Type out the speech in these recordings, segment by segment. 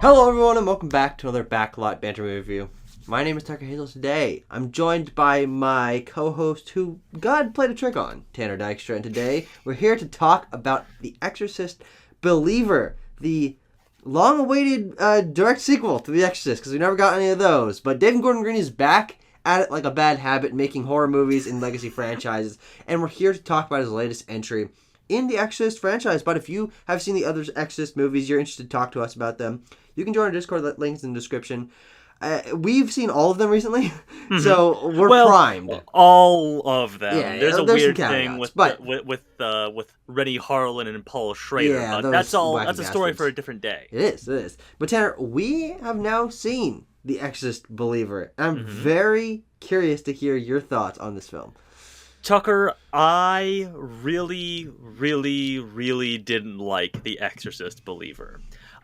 Hello, everyone, and welcome back to another Backlot Banter movie review. My name is Tucker Hazel. Today, I'm joined by my co-host, who God played a trick on, Tanner Dykstra, and today we're here to talk about The Exorcist Believer, the long-awaited direct sequel to The Exorcist, because we never got any of those. But David Gordon Green is back at it like a bad habit, making horror movies in legacy franchises, and we're here to talk about his latest entry in the Exorcist franchise. But if you have seen the other Exorcist movies, you're interested to talk to us about them, you can join our Discord. That link's in the description. We've seen all of them recently, so we're primed. All of them. Yeah, there's a there's weird some thing caveats, with Rennie Harlan and Paul Schrader. Yeah, those that's all. wacky That's a story bastards. for a different day. It is. But Tanner, we have now seen The Exorcist Believer. I'm very curious to hear your thoughts on this film. Tucker, I really, really, really didn't like The Exorcist Believer.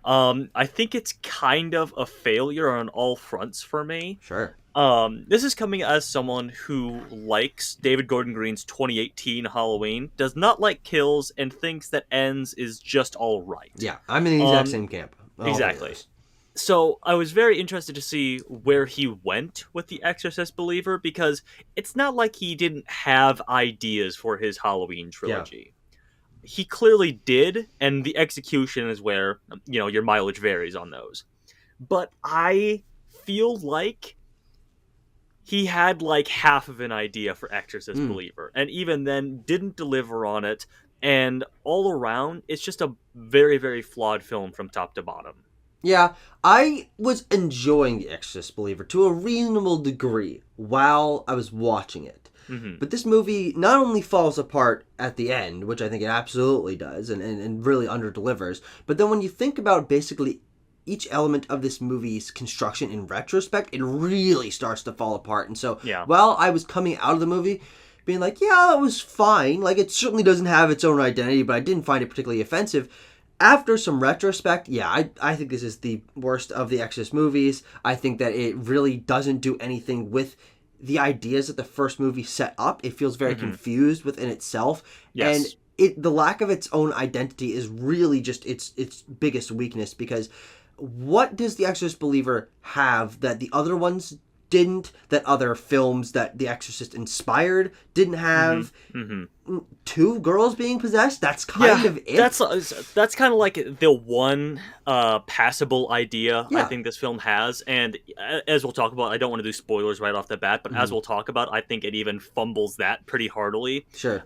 I think it's kind of a failure on all fronts for me. Sure. This is coming as someone who likes David Gordon Green's 2018 Halloween, does not like kills, and thinks that Ends is just all right. Yeah, I'm in the exact same camp. Exactly. So I was very interested to see where he went with The Exorcist Believer, because it's not like he didn't have ideas for his Halloween trilogy. He clearly did, and the execution is where, your mileage varies on those. But I feel like he had like half of an idea for Exorcist Believer, and even then didn't deliver on it, and all around, it's just a very, very flawed film from top to bottom. Yeah, I was enjoying The Exorcist Believer to a reasonable degree while I was watching it. But this movie not only falls apart at the end, which I think it absolutely does, and really under-delivers, but then when you think about basically each element of this movie's construction in retrospect, it really starts to fall apart. And so while I was coming out of the movie being like, yeah, it was fine, like it certainly doesn't have its own identity, but I didn't find it particularly offensive, after some retrospect, I think this is the worst of the Exorcist movies. I think that it really doesn't do anything with the ideas that the first movie set up. It feels very confused within itself. Yes. And the lack of its own identity is really just its biggest weakness, because what does The Exorcist Believer have that the other ones didn't, that other films that The Exorcist inspired didn't have? Two girls being possessed? That's kind of it. That's kind of like the one passable idea I Yeah. think this film has, and as we'll talk about, I don't want to do spoilers right off the bat, but as we'll talk about, I think it even fumbles that pretty heartily. Sure.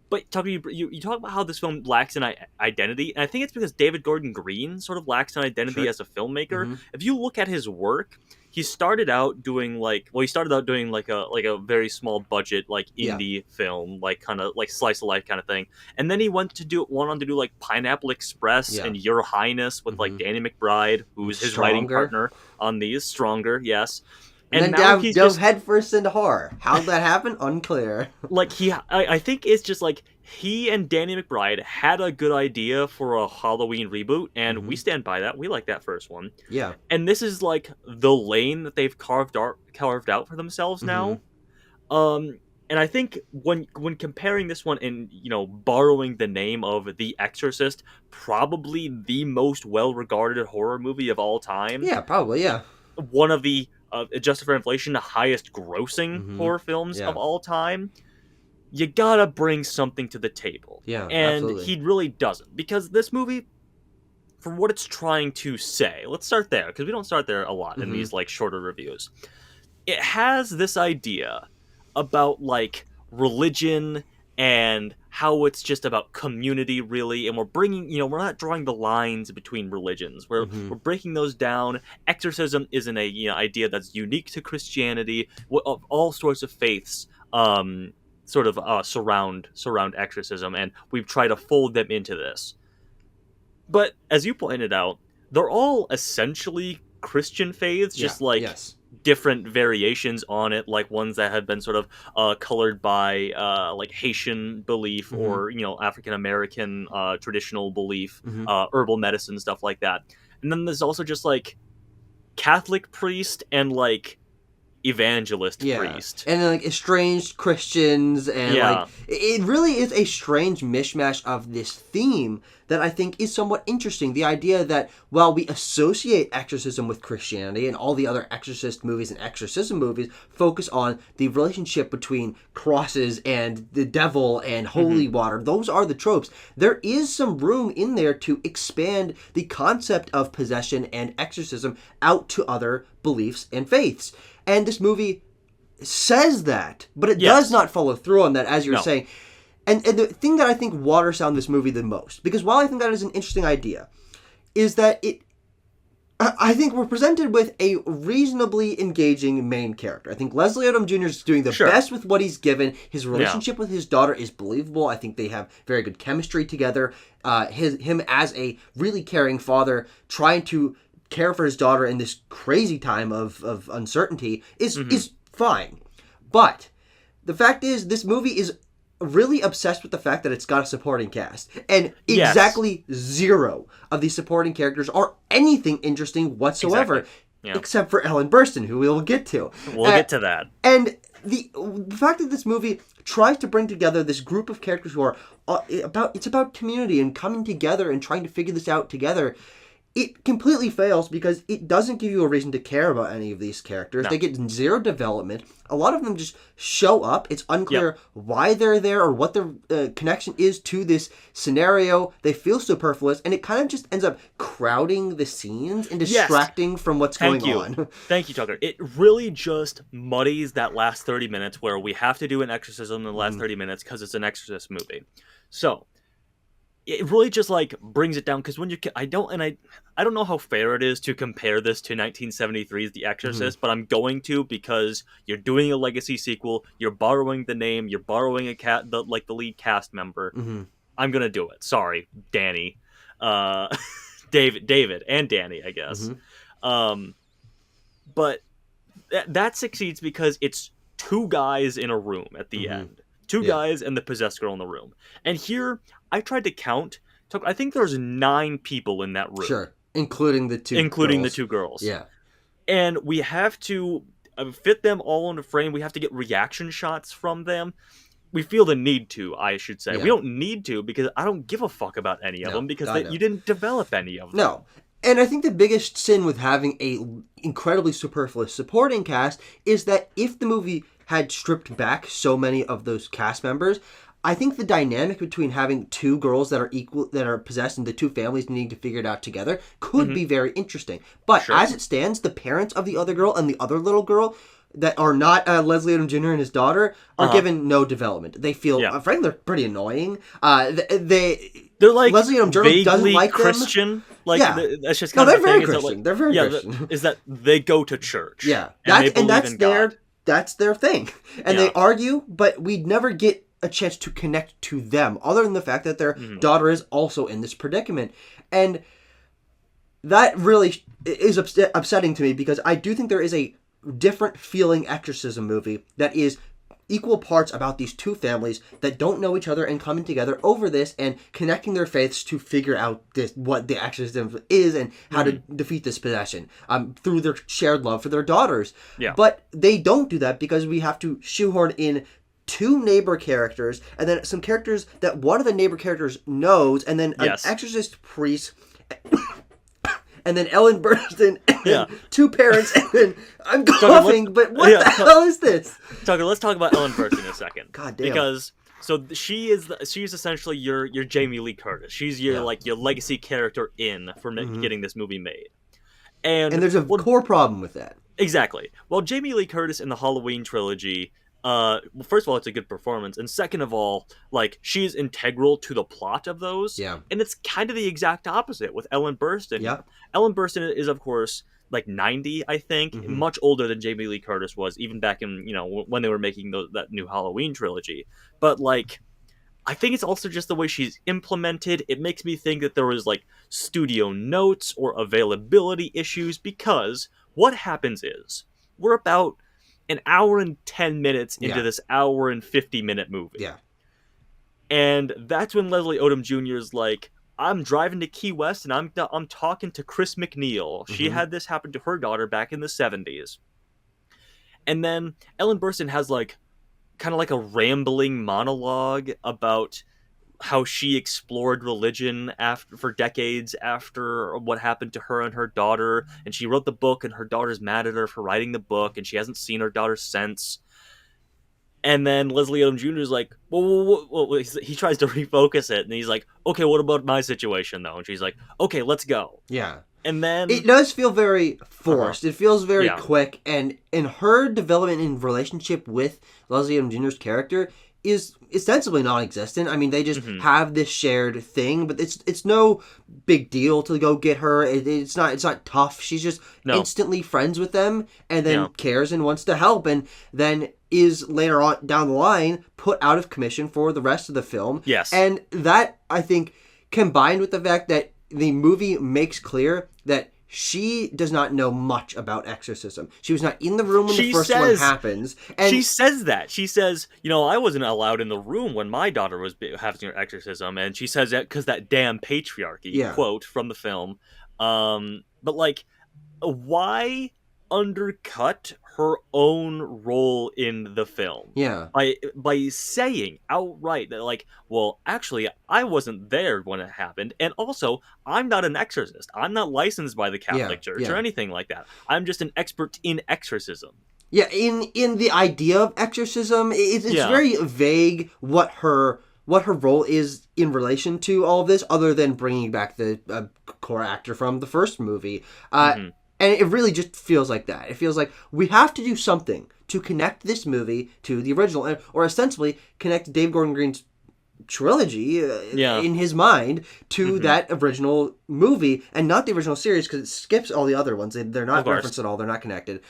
But Tucker, you talk about how this film lacks an identity, and I think it's because David Gordon Green sort of lacks an identity as a filmmaker. If you look at his work, he started out doing like a very small budget like indie film, like kind of like slice of life kind of thing, and then he went on to do like Pineapple Express and Your Highness with like Danny McBride, who's his writing partner on these. Stronger, yes. And then dove headfirst into horror. How'd that happen? Unclear. I think it's just like he and Danny McBride had a good idea for a Halloween reboot, and we stand by that. We like that first one. Yeah. And this is like the lane that they've carved out for themselves now. And I think when comparing this one and borrowing the name of The Exorcist, probably the most well-regarded horror movie of all time. Yeah, probably. Yeah. One of the adjusted for inflation, the highest grossing horror films of all time. You gotta bring something to the table. Yeah, and absolutely. He really doesn't, because this movie, for what it's trying to say, let's start there, because we don't start there a lot in these like shorter reviews. It has this idea about like religion and how it's just about community, really, and we're bringing, we're not drawing the lines between religions. We're breaking those down. Exorcism isn't a idea that's unique to Christianity. Of all sorts of faiths, surround exorcism, and we've tried to fold them into this. But as you pointed out, they're all essentially Christian faiths, just different variations on it, like ones that have been sort of colored by like Haitian belief or African American traditional belief, herbal medicine, stuff like that. And then there's also just like Catholic priest and like evangelist Yeah. priest. And then, like, estranged Christians, and Yeah. like it really is a strange mishmash of this theme that I think is somewhat interesting. The idea that while we associate exorcism with Christianity, and all the other exorcist movies and exorcism movies focus on the relationship between crosses and the devil and holy water, those are the tropes. There is some room in there to expand the concept of possession and exorcism out to other beliefs and faiths. And this movie says that, but it does not follow through on that, as you're saying. And the thing that I think waters down this movie the most, because while I think that is an interesting idea, is that I think we're presented with a reasonably engaging main character. I think Leslie Odom Jr. is doing the best with what he's given. His relationship with his daughter is believable. I think they have very good chemistry together. Him as a really caring father trying to care for his daughter in this crazy time of uncertainty is fine. But the fact is, this movie is really obsessed with the fact that it's got a supporting cast. And exactly zero of these supporting characters are anything interesting whatsoever. Exactly. Except for Ellen Burstyn, who we'll get to. We'll get to that. And the fact that this movie tries to bring together this group of characters who are it's about community and coming together and trying to figure this out together, it completely fails because it doesn't give you a reason to care about any of these characters. No. They get zero development. A lot of them just show up. It's unclear why they're there or what their connection is to this scenario. They feel superfluous, and it kind of just ends up crowding the scenes and distracting from what's going on. Thank you, Tucker. It really just muddies that last 30 minutes where we have to do an exorcism in the last 30 minutes because it's an exorcist movie. So it really just like brings it down, because when you I don't know how fair it is to compare this to 1973's The Exorcist, but I'm going to, because you're doing a legacy sequel, you're borrowing the name, you're borrowing the lead cast member. I'm gonna do it. Sorry, Danny, David, and Danny, I guess. But that succeeds because it's two guys in a room at the end. Two guys and the possessed girl in the room. And here, I tried to count. I think there's 9 people in that room. Sure. Including the two girls. Yeah. And we have to fit them all in a frame. We have to get reaction shots from them. We feel the need to, I should say. Yeah. We don't need to, because I don't give a fuck about any of them, because you didn't develop any of them. No. And I think the biggest sin with having a incredibly superfluous supporting cast is that if the movie had stripped back so many of those cast members, I think the dynamic between having two girls that are possessed and the two families needing to figure it out together could be very interesting. But as it stands, the parents of the other girl and the other little girl that are not Leslie Odom Jr. and his daughter are given no development. They feel, frankly, they're pretty annoying. They're like Leslie Odom Jr. doesn't like Christian. Them. That's just kind of they're very thing. Christian. They're very Christian. Is that they go to church. Yeah, that's that's their thing. And they argue, but we never get a chance to connect to them, other than the fact that their daughter is also in this predicament. And that really is upsetting to me, because I do think there is a different feeling exorcism movie that is equal parts about these two families that don't know each other and coming together over this and connecting their faiths to figure out what the exorcism is and how to defeat this possession through their shared love for their daughters. Yeah. But they don't do that because we have to shoehorn in two neighbor characters and then some characters that one of the neighbor characters knows, and then an exorcist priest and then Ellen Burstyn, and then two parents, and then I'm coughing, but what the hell is this? Tucker, let's talk about Ellen Burstyn a second. God damn. Because she's essentially your Jamie Lee Curtis. She's your your legacy character for getting this movie made. And there's a core problem with that. Exactly. Well, Jamie Lee Curtis in the Halloween trilogy, first of all, it's a good performance, and second of all, she's integral to the plot of those. Yeah. And it's kind of the exact opposite with Ellen Burstyn. Yeah. Ellen Burstyn is, of course, 90, I think, much older than Jamie Lee Curtis was, even back in, when they were making that new Halloween trilogy. But, I think it's also just the way she's implemented. It makes me think that there was, studio notes or availability issues, because what happens is, we're about an hour and 10 minutes into this hour and 50-minute movie. Yeah. And that's when Leslie Odom Jr. is like, I'm driving to Key West and I'm talking to Chris McNeil. She had this happen to her daughter back in the 70s. And then Ellen Burstyn has like kind of like a rambling monologue about how she explored religion for decades after what happened to her and her daughter, and she wrote the book, and her daughter's mad at her for writing the book, and she hasn't seen her daughter since. And then Leslie Odom Jr. is like, well, he tries to refocus it, and he's like, okay, what about my situation, though? And she's like, okay, let's go. Yeah. And then... It does feel very forced. It feels very Yeah. quick, and in her development in relationship with Leslie Odom Jr.'s character is ostensibly non-existent. I mean, they just have this shared thing, but it's no big deal to go get her. It's not tough. She's just instantly friends with them, and then cares and wants to help, and then is later on down the line put out of commission for the rest of the film. Yes. And that, I think, combined with the fact that the movie makes clear that she does not know much about exorcism. She was not in the room when the first one happens. And she says that. She says, I wasn't allowed in the room when my daughter was having her exorcism. And she says that because that damn patriarchy, quote from the film. But, like, why undercut her own role in the film? Yeah. By saying outright that, like, well, actually, I wasn't there when it happened, and also, I'm not an exorcist. I'm not licensed by the Catholic Church or anything like that. I'm just an expert in exorcism. Yeah, in the idea of exorcism, it's very vague what her role is in relation to all of this, other than bringing back the core actor from the first movie. And it really just feels like that. It feels like we have to do something to connect this movie to the original, or ostensibly connect Dave Gordon Green's trilogy in his mind to that original movie, and not the original series, because it skips all the other ones. They're not referenced at all. They're not connected,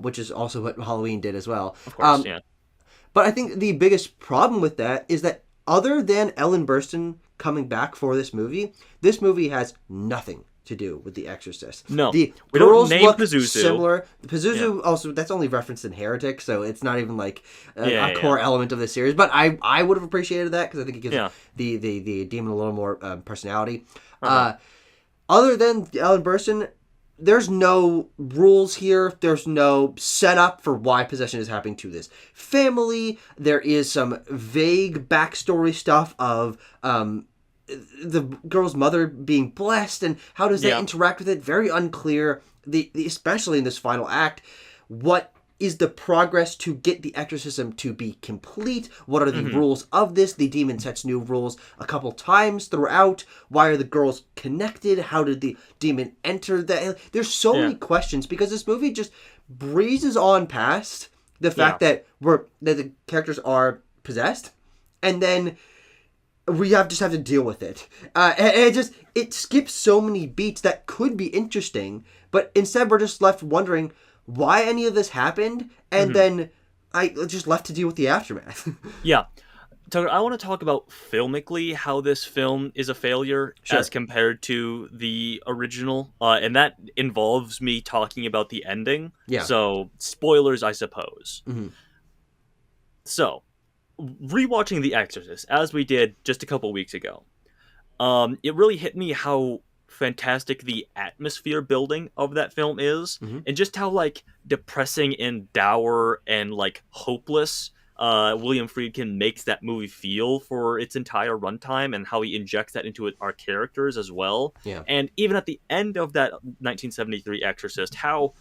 which is also what Halloween did as well. Of course, But I think the biggest problem with that is that other than Ellen Burstyn coming back for this movie has nothing to do with The Exorcist. No. The we girls don't name look Pazuzu. similar. Pazuzu also, that's only referenced in Heretic, so it's not even like a core element of the series. But I would have appreciated that, because I think it gives the demon a little more personality. Other than Ellen Burstyn, there's no rules here. There's no setup for why possession is happening to this family. There is some vague backstory stuff of the girl's mother being blessed, and how does that interact with it? Very unclear. Especially in this final act, what is the progress to get the exorcism to be complete? What are the rules of this? The demon sets new rules a couple times throughout. Why are the girls connected? How did the demon enter the... There's so many questions, because this movie just breezes on past the fact that the characters are possessed, and then we just have to deal with it. And it skips so many beats that could be interesting, but instead we're just left wondering why any of this happened, and then I just left to deal with the aftermath. Yeah. Tucker, I want to talk about filmically how this film is a failure as compared to the original, and that involves me talking about the ending. Yeah. So, spoilers, I suppose. So, rewatching The Exorcist, as we did just a couple weeks ago, it really hit me how fantastic the atmosphere building of that film is, and just how, like, depressing and dour and, like, hopeless William Friedkin makes that movie feel for its entire runtime, and how he injects that into our characters as well. Yeah. And even at the end of that 1973 Exorcist, how,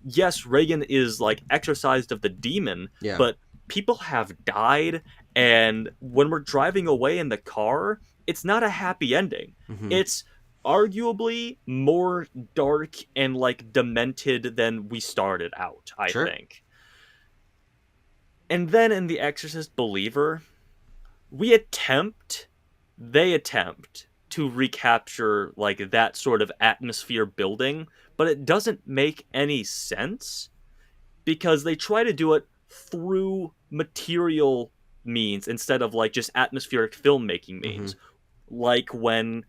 yes, Reagan is, like, exorcised of the demon, but people have died, and when we're driving away in the car, it's not a happy ending. It's arguably more dark and, like, demented than we started out, I think. And then in The Exorcist Believer, they attempt to recapture, like, that sort of atmosphere building, but it doesn't make any sense, because they try to do it through material means instead of, like, just atmospheric filmmaking means. Like when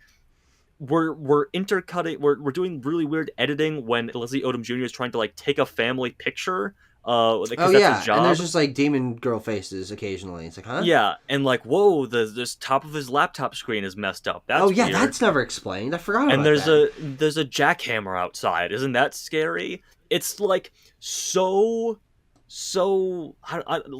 we're intercutting, we're doing really weird editing when Leslie Odom Jr. is trying to, like, take a family picture. That's his job. And there's just, like, demon girl faces occasionally. It's like, huh? Yeah, and, like, whoa, this top of his laptop screen is messed up. That's weird. That's never explained. I forgot about that. And there's a jackhammer outside. Isn't that scary? It's, like, so so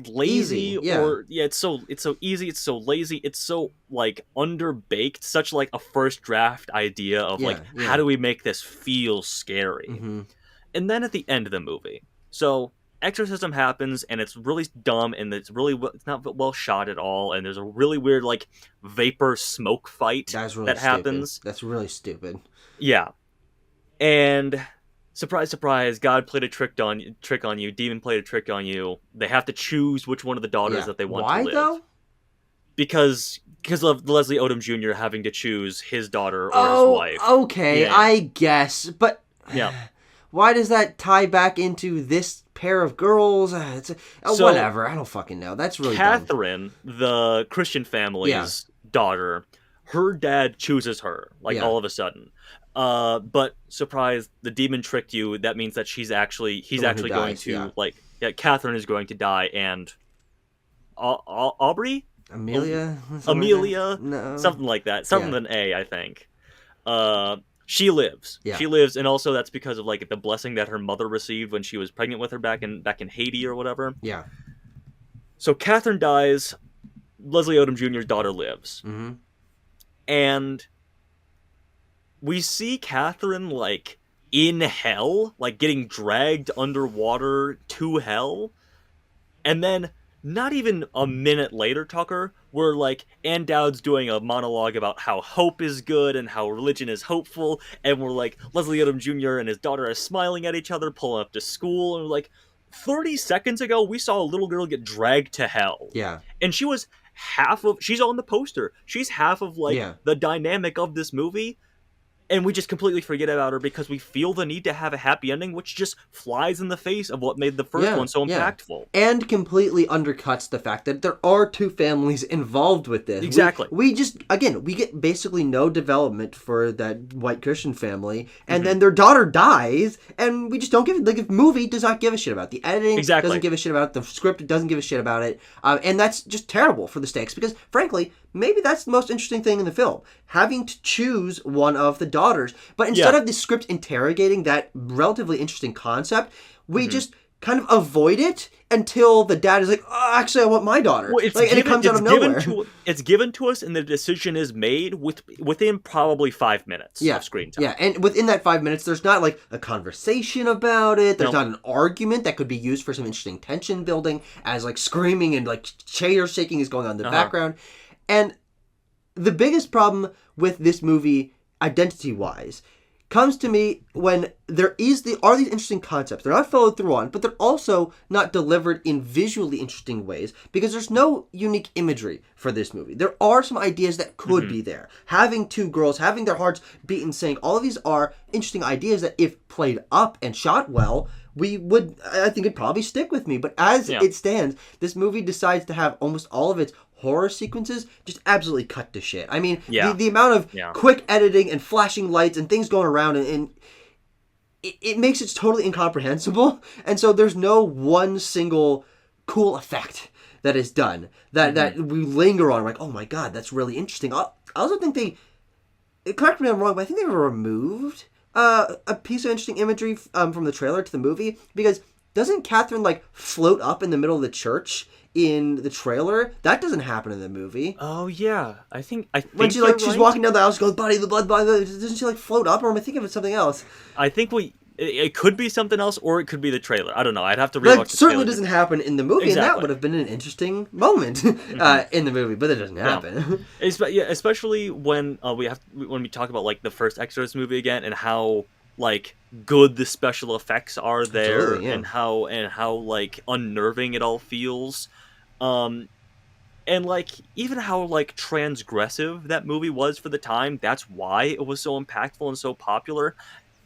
lazy Easy, yeah. or it's so easy, it's so lazy, it's so like underbaked, such like a first draft idea of like how do we make this feel scary. And then at the end of the movie, so exorcism happens and it's really dumb and it's not well shot at all, and there's a really weird like vapor smoke fight that happens. That's really stupid. Yeah. And surprise, surprise, God played a trick on you. Demon played a trick on you. They have to choose which one of the daughters that they want to live. Why, though? Because of Leslie Odom Jr. having to choose his daughter or his wife. Okay, I guess. But why does that tie back into this pair of girls? Whatever. I don't fucking know. That's really Catherine, dumb. The Christian family's daughter, her dad chooses her, all of a sudden. But surprise, the demon tricked you. That means that he's actually going to Catherine is going to die, and Aubrey, Amelia, no, something like that, something with an A, I think. She lives. Yeah. She lives, and also that's because of like the blessing that her mother received when she was pregnant with her back in Haiti or whatever. Yeah. So Catherine dies. Leslie Odom Jr.'s daughter lives, and we see Catherine, like, in hell, like, getting dragged underwater to hell. And then, not even a minute later, Tucker, we're, like, Ann Dowd's doing a monologue about how hope is good and how religion is hopeful. And we're, like, Leslie Odom Jr. and his daughter are smiling at each other, pulling up to school. And we're, like, 30 seconds ago, we saw a little girl get dragged to hell. Yeah. And she was she's on the poster. She's half of, like, the dynamic of this movie. And we just completely forget about her because we feel the need to have a happy ending, which just flies in the face of what made the first one so impactful. And completely undercuts the fact that there are two families involved with this. Exactly. We get basically no development for that white Christian family, and then their daughter dies, and we just don't give it. The movie does not give a shit about it. The editing doesn't give a shit about it. The script doesn't give a shit about it. And that's just terrible for the stakes because, frankly, maybe that's the most interesting thing in the film. Having to choose one of the daughters. But instead of the script interrogating that relatively interesting concept, we just kind of avoid it until the dad is like, oh, actually, I want my daughter. Well, and it comes out of nowhere. It's given to us and the decision is made within probably 5 minutes of screen time. Yeah, and within that 5 minutes, there's not like a conversation about it. There's not an argument that could be used for some interesting tension building as like screaming and like chair shaking is going on in the background. And the biggest problem with this movie, identity-wise, comes to me when there are these interesting concepts. They're not followed through on, but they're also not delivered in visually interesting ways because there's no unique imagery for this movie. There are some ideas that could be there. Having two girls, having their hearts beaten, saying all of these are interesting ideas that if played up and shot well, I think it'd probably stick with me. But as it stands, this movie decides to have almost all of its horror sequences just absolutely cut to shit. I mean, the amount of quick editing and flashing lights and things going around and it makes it totally incomprehensible. And so there's no one single cool effect that is done that we linger on. Like, oh my god, that's really interesting. I also think correct me if I'm wrong, but I think they removed a piece of interesting imagery from the trailer to the movie because doesn't Catherine like float up in the middle of the church in the trailer? That doesn't happen in the movie. Oh yeah, I think when she's walking down the aisle, she goes, "Body, the blood, body." Doesn't she like float up, or am I thinking of something else? I think it could be something else, or it could be the trailer. I don't know. I'd have to rewatch the trailer. That certainly doesn't happen in the movie, and that would have been an interesting moment in the movie, but it doesn't happen. Especially when we talk about like the first Exorcist movie again, and how like good the special effects are there, and how like unnerving it all feels. And like even how like transgressive that movie was for the time, that's why it was so impactful and so popular.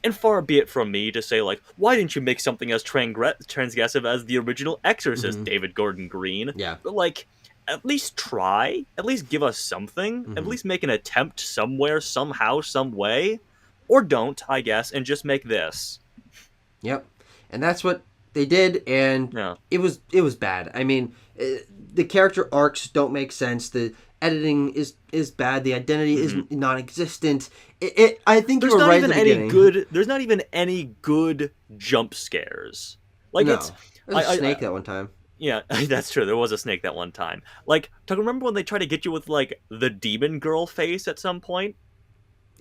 And far be it from me to say like, why didn't you make something as transgressive as the original Exorcist, David Gordon Green? Yeah. But like, at least try, at least give us something, at least make an attempt somewhere, somehow, some way, or don't, I guess, and just make this. Yep. And that's what they did, and it was bad. I mean, the character arcs don't make sense. The editing is bad. The identity is non-existent. I think there's you were not right even at the beginning. There's not even any good jump scares. Like There's a snake that one time. Yeah, that's true. There was a snake that one time. Like, Tucker, remember when they tried to get you with, like, the demon girl face at some point?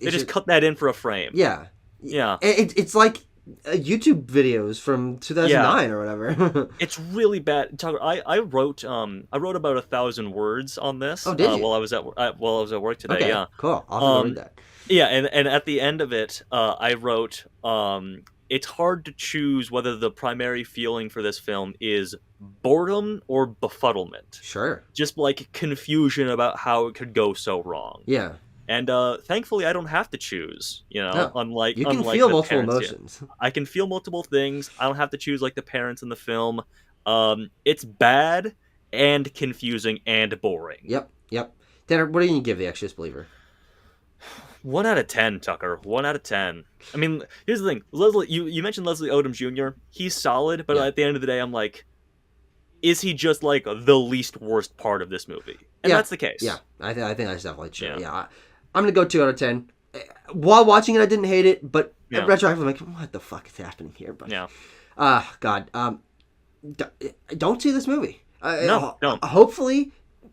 They just cut that in for a frame. Yeah. Yeah. It's like YouTube videos from 2009 or whatever. It's really bad. Tucker, I wrote about 1,000 words on this. Oh, did you? While I was at work today. Okay, yeah. Cool. I'll read that. Yeah, and at the end of it, I wrote, it's hard to choose whether the primary feeling for this film is boredom or befuddlement. Sure. Just like confusion about how it could go so wrong. Yeah. And thankfully, I don't have to choose. You know, No. unlike you can unlike feel the multiple parents, emotions. I can feel multiple things. I don't have to choose like the parents in the film. It's bad and confusing and boring. Yep. Tanner, what do you give The Exorcist Believer? 1 out of 10, Tucker. 1 out of 10. I mean, here's the thing. Leslie, you mentioned Leslie Odom Jr. He's solid, but at the end of the day, I'm like, is he just like the least worst part of this movie? And that's the case. Yeah, I think that's definitely true. Yeah. I'm gonna go 2 out of 10. While watching it, I didn't hate it, but retroactively, I'm like, what the fuck is happening here? But God, don't see this movie. No, don't. Hopefully,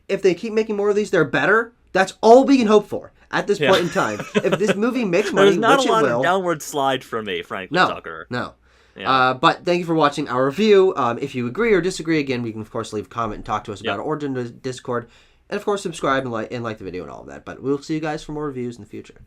if they keep making more of these, they're better. That's all we can hope for at this point in time. If this movie makes money, there's not which a lot it will, of downward slide for me, frankly, Tucker. No. Yeah. But thank you for watching our review. If you agree or disagree, again, we can of course leave a comment and talk to us about it, or join the Discord, and of course subscribe and like the video and all of that. But we'll see you guys for more reviews in the future.